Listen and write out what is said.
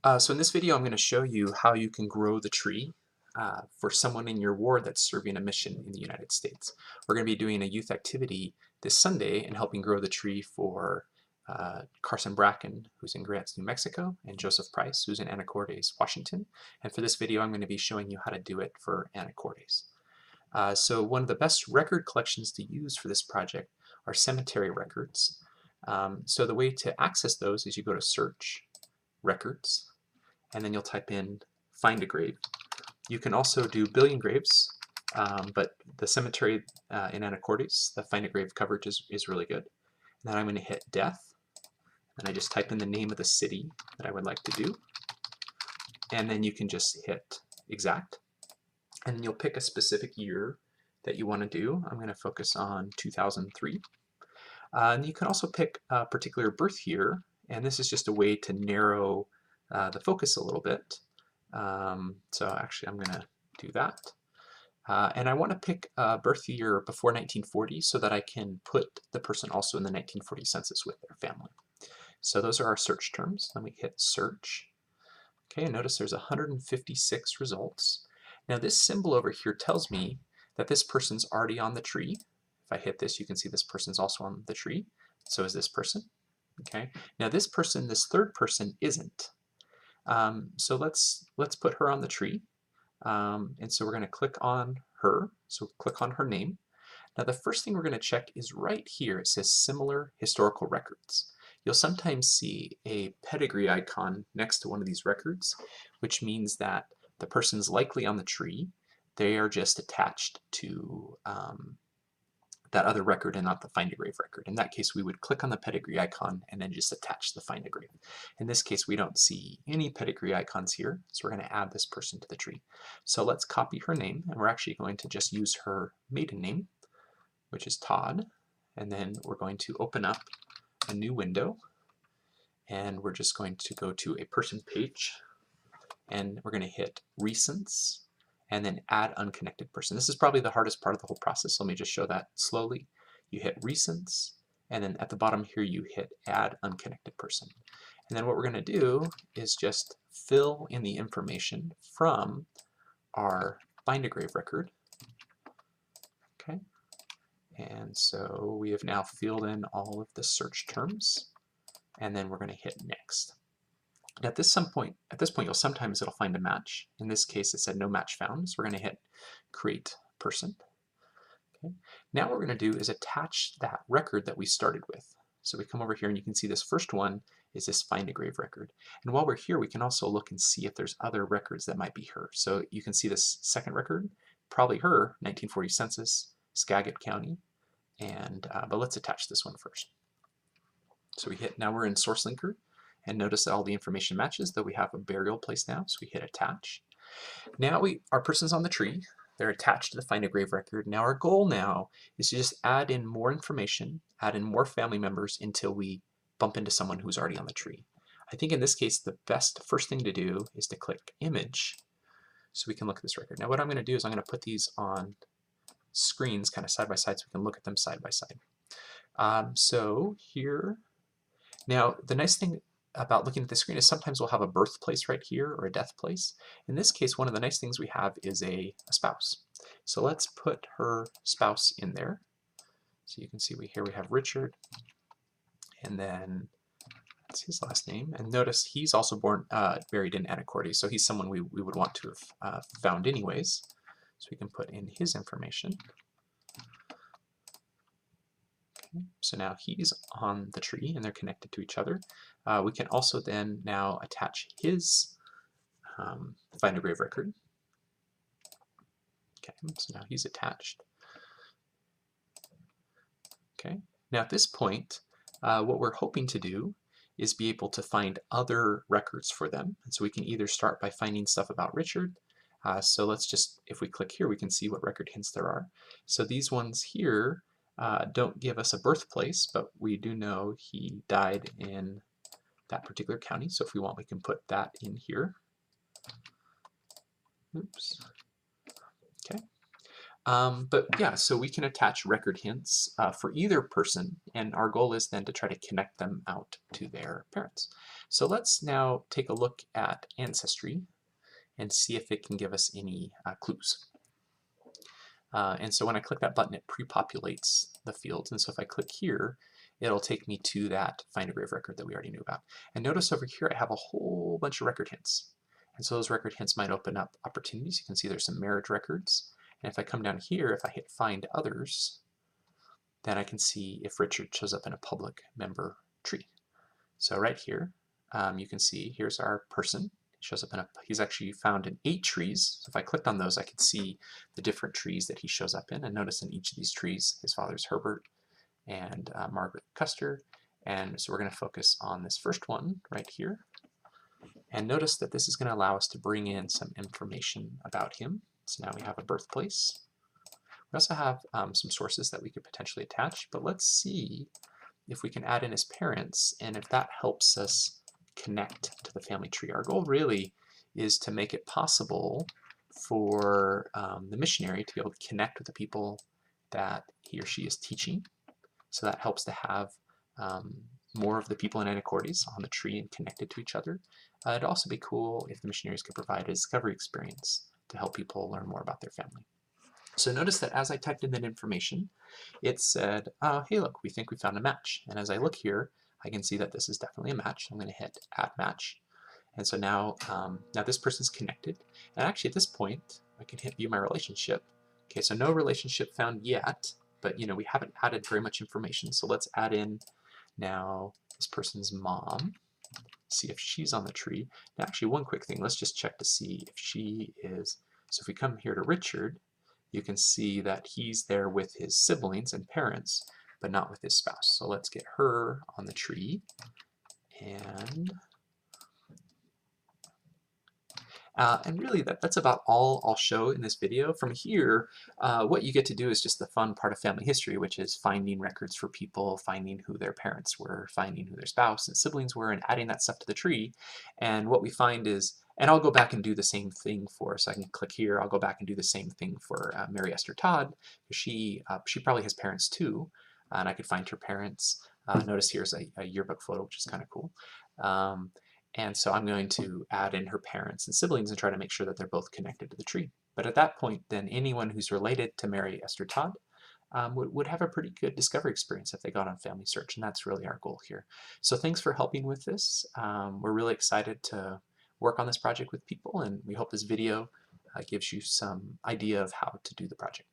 So in this video, I'm going to show you how you can grow the tree for someone in your ward that's serving a mission in the United States. We're going to be doing a youth activity this Sunday and helping grow the tree for Carson Bracken, who's in Grants, New Mexico, and Joseph Price, who's in Anacortes, Washington. And for this video, I'm going to be showing you how to do it for Anacortes. So one of the best record collections to use for this project are cemetery records. So the way to access those is you go to Search, Records, and then you'll type in Find a Grave. You can also do billion graves, but the cemetery in Anacortes, the Find a Grave coverage is really good. And then I'm going to hit Death, and I just type in the name of the city that I would like to do, and then you can just hit Exact, and you'll pick a specific year that you want to do. I'm going to focus on 2003. And you can also pick a particular birth year, and this is just a way to narrow the focus a little bit. So actually I'm going to do that. And I want to pick a birth year before 1940 so that I can put the person also in the 1940 census with their family. So those are our search terms. Let me hit search. Okay, and notice there's 156 results. Now this symbol over here tells me that this person's already on the tree. If I hit this, you can see this person's also on the tree. So is this person. Okay. Now this person, this third person, isn't. So let's put her on the tree. And so we're going to click on her. So click on her name. Now the first thing we're going to check is right here. It says similar historical records. You'll sometimes see a pedigree icon next to one of these records, which means that the person's likely on the tree. They are just attached to that other record and not the Find a Grave record. In that case, we would click on the pedigree icon and then just attach the Find a Grave. In this case, we don't see any pedigree icons here, so we're going to add this person to the tree. So let's copy her name, and we're actually going to just use her maiden name, which is Todd, and then we're going to open up a new window, and we're just going to go to a person page, and we're going to hit Recents, and then add unconnected person. This is probably the hardest part of the whole process. Let me just show that slowly. You hit Recents, and then at the bottom here you hit add unconnected person. And then what we're going to do is just fill in the information from our Find a Grave record. Okay, and so we have now filled in all of the search terms, and then we're going to hit Next. At this point, you'll sometimes it'll find a match. In this case, it said no match found, so we're going to hit Create Person. Okay. Now what we're going to do is attach that record that we started with. So we come over here and you can see this first one is this Find a Grave record. And while we're here, we can also look and see if there's other records that might be her. So you can see this second record, probably her, 1940 census, Skagit County, and but let's attach this one first. So we hit, now we're in Source Linker, and notice that all the information matches, though we have a burial place now, so we hit Attach. Now our person's on the tree, they're attached to the Find a Grave record. Now our goal now is to just add in more information, add in more family members until we bump into someone who's already on the tree. I think in this case the best first thing to do is to click Image so we can look at this record. Now what I'm going to do is I'm going to put these on screens kind of side by side so we can look at them side by side. So here, now the nice thing about looking at the screen is sometimes we'll have a birthplace right here or a death place. In this case, one of the nice things we have is a spouse. So let's put her spouse in there. So you can see here we have Richard, and then that's his last name. And notice he's also buried in Anacortes, so he's someone we would want to have found anyways. So we can put in his information. So now he's on the tree and they're connected to each other. We can also then now attach his Find a Grave record. Okay, so now he's attached. Okay, now at this point, what we're hoping to do is be able to find other records for them. And so we can either start by finding stuff about Richard. So let's just, if we click here, we can see what record hints there are. So these ones here don't give us a birthplace, but we do know he died in that particular county. So if we want, we can put that in here. Oops. Okay. But yeah, so we can attach record hints for either person, and our goal is then to try to connect them out to their parents. So let's now take a look at Ancestry and see if it can give us any clues. And so when I click that button, it pre-populates the fields. And so if I click here, it'll take me to that Find a Grave record that we already knew about. And notice over here, I have a whole bunch of record hints. And so those record hints might open up opportunities. You can see there's some marriage records. And if I come down here, if I hit Find Others, then I can see if Richard shows up in a public member tree. So right here, you can see here's our person. He shows up in he's actually found in 8 trees. So if I clicked on those, I could see the different trees that he shows up in. And notice in each of these trees, his father's Herbert and Margaret Custer. And so we're going to focus on this first one right here. And notice that this is going to allow us to bring in some information about him. So now we have a birthplace. We also have some sources that we could potentially attach, but let's see if we can add in his parents and if that helps us connect to the family tree. Our goal really is to make it possible for the missionary to be able to connect with the people that he or she is teaching. So that helps to have more of the people in Anacortes on the tree and connected to each other. It'd also be cool if the missionaries could provide a discovery experience to help people learn more about their family. So notice that as I typed in that information, it said, hey, look, we think we found a match. And as I look here, I can see that this is definitely a match. I'm going to hit Add Match. And so now, now this person's connected. And actually at this point, I can hit View My Relationship. Okay, so no relationship found yet, but we haven't added very much information. So let's add in now this person's mom, see if she's on the tree. Now actually one quick thing, let's just check to see if she is. So if we come here to Richard, you can see that he's there with his siblings and parents, but not with his spouse. So let's get her on the tree. And really that's about all I'll show in this video. From here, what you get to do is just the fun part of family history, which is finding records for people, finding who their parents were, finding who their spouse and siblings were, and adding that stuff to the tree. And what we find is, and I'll go back and do the same thing so I can click here, I'll go back and do the same thing for Mary Esther Todd, because she probably has parents too, and I could find her parents. Notice here's a yearbook photo, which is kind of cool. And so I'm going to add in her parents and siblings and try to make sure that they're both connected to the tree. But at that point, then anyone who's related to Mary Esther Todd would have a pretty good discovery experience if they got on Family Search, and that's really our goal here. So thanks for helping with this. We're really excited to work on this project with people, and we hope this video gives you some idea of how to do the project.